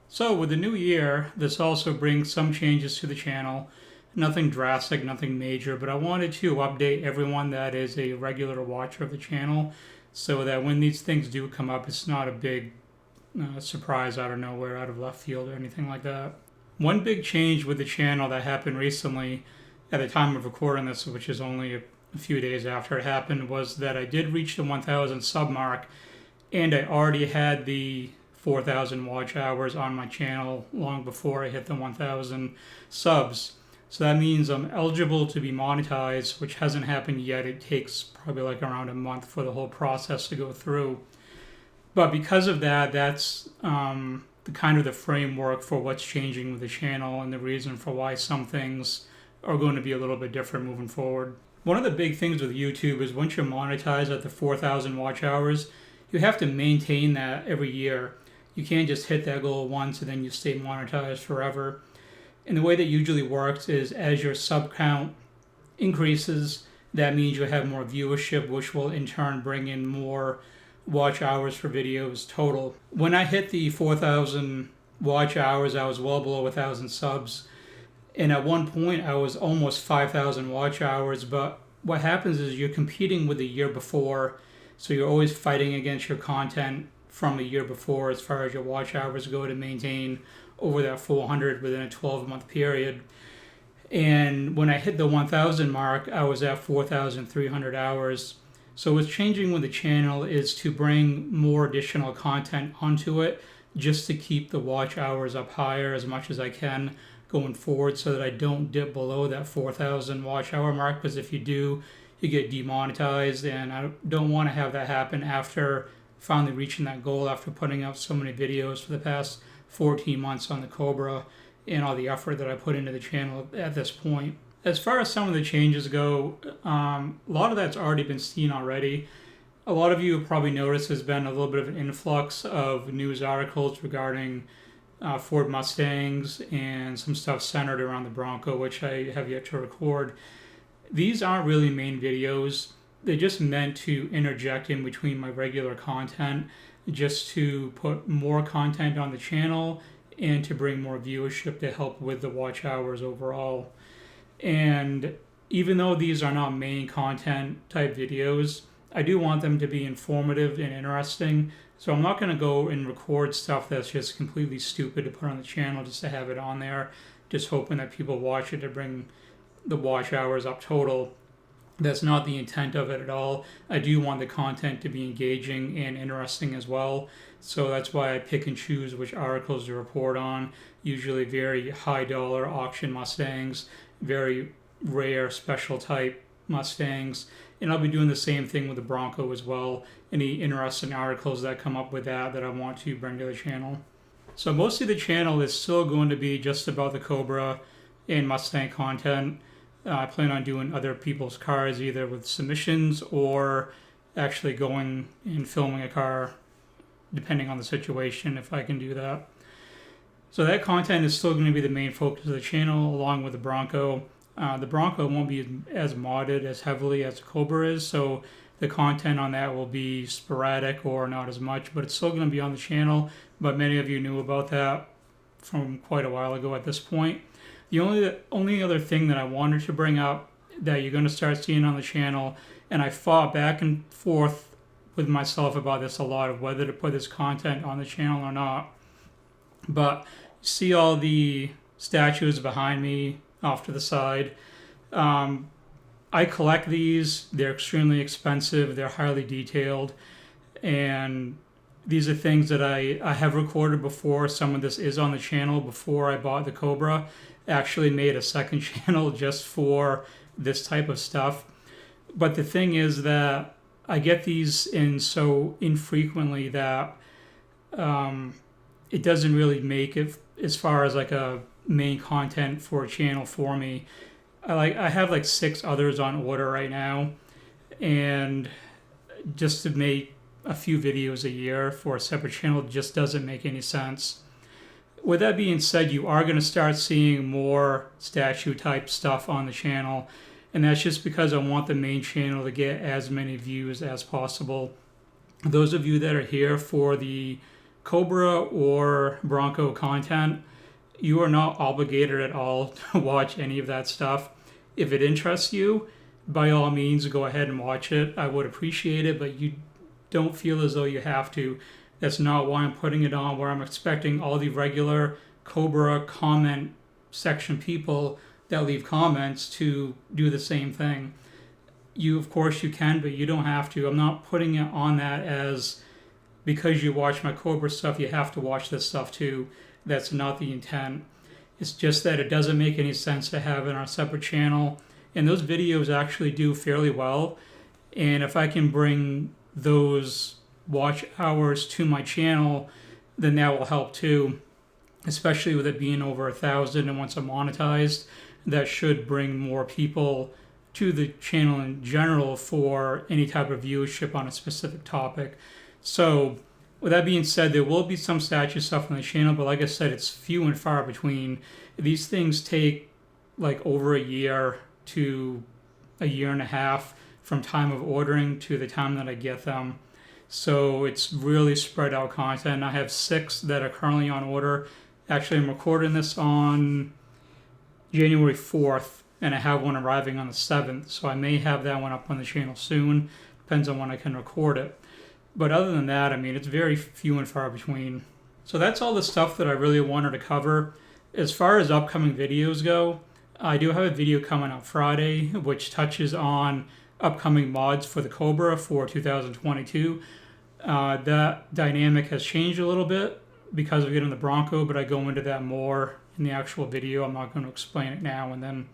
So with the new year, this also brings some changes to the channel. Nothing drastic, nothing major, but I wanted to update everyone that is a regular watcher of the channel so that when these things do come up, it's not a big surprise out of nowhere, out of left field or anything like that. One big change with the channel that happened recently at the time of recording this, which is only a few days after it happened, was that I did reach the 1,000 sub mark and I already had the 4,000 watch hours on my channel long before I hit the 1,000 subs. So that means I'm eligible to be monetized, which hasn't happened yet. It takes probably like around a month for the whole process to go through. But because of that, that's the kind of the framework for what's changing with the channel and the reason for why some things are going to be a little bit different moving forward. One of the big things with YouTube is once you're monetized at the 4,000 watch hours, you have to maintain that every year. You can't just hit that goal once and then you stay monetized forever. And the way that usually works is as your sub count increases, that means you have more viewership, which will in turn bring in more watch hours for videos total. When I hit the 4,000 watch hours, I was well below 1,000 subs. And at one point, I was almost 5,000 watch hours. But what happens is you're competing with the year before. So you're always fighting against your content from a year before as far as your watch hours go to maintain over that 400 within a 12-month period. And when I hit the 1,000 mark, I was at 4,300 hours. So what's changing with the channel is to bring more additional content onto it just to keep the watch hours up higher as much as I can going forward so that I don't dip below that 4,000 watch hour mark, because if you do, you get demonetized, and I don't want to have that happen after finally reaching that goal after putting out so many videos for the past 14 months on the Cobra and all the effort that I put into the channel at this point. As far as some of the changes go, a lot of that's already been seen already. A lot of you have probably noticed there's been a little bit of an influx of news articles regarding Ford Mustangs and some stuff centered around the Bronco, which I have yet to record. These aren't really main videos. They're just meant to interject in between my regular content just to put more content on the channel and to bring more viewership to help with the watch hours overall. And even though these are not main content type videos, I do want them to be informative and interesting. So I'm not going to go and record stuff that's just completely stupid to put on the channel just to have it on there, just hoping that people watch it to bring the watch hours up total. That's not the intent of it at all. I do want the content to be engaging and interesting as well. So that's why I pick and choose which articles to report on. Usually very high dollar auction Mustangs, very rare special type Mustangs. And I'll be doing the same thing with the Bronco as well. Any interesting articles that come up with that I want to bring to the channel. So mostly the channel is still going to be just about the Cobra and Mustang content. I plan on doing other people's cars either with submissions or actually going and filming a car, depending on the situation, if I can do that. So that content is still going to be the main focus of the channel, along with the Bronco. The Bronco won't be as modded as heavily as the Cobra is, so the content on that will be sporadic or not as much, but it's still going to be on the channel. But many of you knew about that from quite a while ago at this point. The only other thing that I wanted to bring up that you're going to start seeing on the channel, and I fought back and forth with myself about this a lot of whether to put this content on the channel or not. But see all the statues behind me off to the side. I collect these. They're extremely expensive. They're highly detailed. And these are things that I have recorded before. Some of this is on the channel before I bought the Cobra. Actually made a second channel just for this type of stuff. But the thing is that I get these in so infrequently that it doesn't really make it as far as like a main content for a channel for me. I have like 6 others on order right now, and just to make a few videos a year for a separate channel just doesn't make any sense. With that being said, you are going to start seeing more statue type stuff on the channel, and that's just because I want the main channel to get as many views as possible. Those of you that are here for the Cobra or Bronco content, you are not obligated at all to watch any of that stuff. If it interests you, by all means, go ahead and watch it. I would appreciate it, but you don't feel as though you have to. That's not why I'm putting it on, where I'm expecting all the regular Cobra comment section people that leave comments to do the same thing. You, of course, you can, but you don't have to. I'm not putting it on that as because you watch my Cobra stuff, you have to watch this stuff too. That's not the intent. It's just that it doesn't make any sense to have it on a separate channel. And those videos actually do fairly well. And if I can bring those watch hours to my channel, then that will help too. Especially with it being over 1,000, and once I'm monetized, that should bring more people to the channel in general for any type of viewership on a specific topic. So with that being said, there will be some statue stuff on the channel, but like I said, it's few and far between. These things take like over a year to a year and a half from time of ordering to the time that I get them. So it's really spread out content. I have 6 that are currently on order. Actually, I'm recording this on January 4th, and I have one arriving on the 7th, so I may have that one up on the channel soon. Depends on when I can record it. But other than that, I mean, it's very few and far between. So that's all the stuff that I really wanted to cover. As far as upcoming videos go, I do have a video coming out Friday, which touches on upcoming mods for the Cobra for 2022. That dynamic has changed a little bit because of getting the Bronco, but I go into that more in the actual video. I'm not going to explain it now and then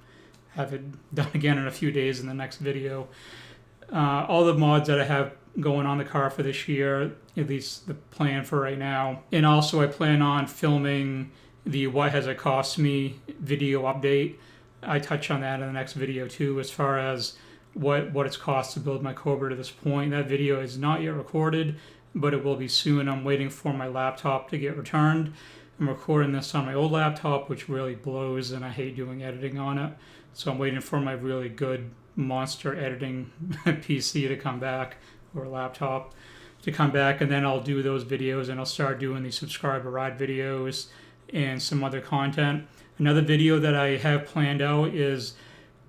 have it done again in a few days in the next video. All the mods that I have going on the car for this year, at least the plan for right now. And also I plan on filming the What Has It Cost Me video update. I touch on that in the next video too, as far as what it's cost to build my Cobra to this point. That video is not yet recorded, but it will be soon. I'm waiting for my laptop to get returned. I'm recording this on my old laptop, which really blows, and I hate doing editing on it. So I'm waiting for my really good monster editing PC to come back, or laptop to come back, and then I'll do those videos, and I'll start doing the subscriber ride videos and some other content. Another video that I have planned out is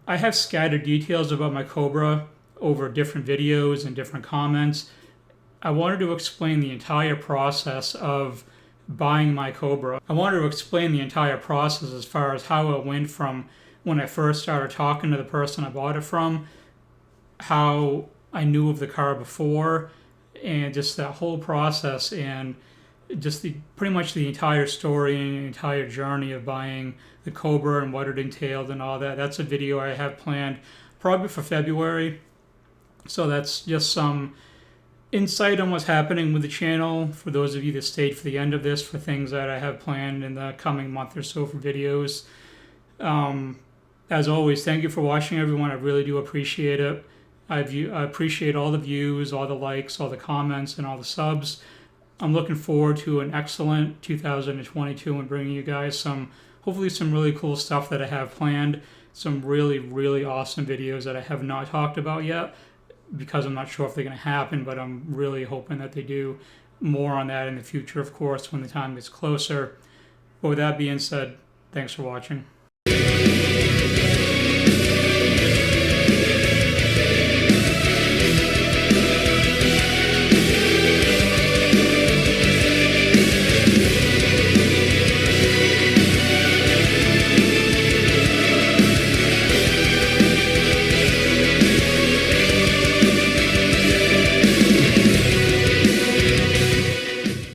I have scattered details about my Cobra over different videos and different comments. I wanted to explain the entire process of buying my Cobra. I wanted to explain the entire process as far as how it went from when I first started talking to the person I bought it from, how I knew of the car before, and just that whole process, and just pretty much the entire story and the entire journey of buying the Cobra and what it entailed and all that. That's a video I have planned probably for February. So that's just some insight on what's happening with the channel for those of you that stayed for the end of this, for things that I have planned in the coming month or so for videos. As always, thank you for watching, everyone. I really do appreciate it. I appreciate all the views, all the likes, all the comments, and all the subs. I'm looking forward to an excellent 2022 and bringing you guys hopefully some really cool stuff that I have planned. Some really, really awesome videos that I have not talked about yet, because I'm not sure if they're going to happen, but I'm really hoping that they do. More on that in the future, of course, when the time gets closer. But with that being said, thanks for watching.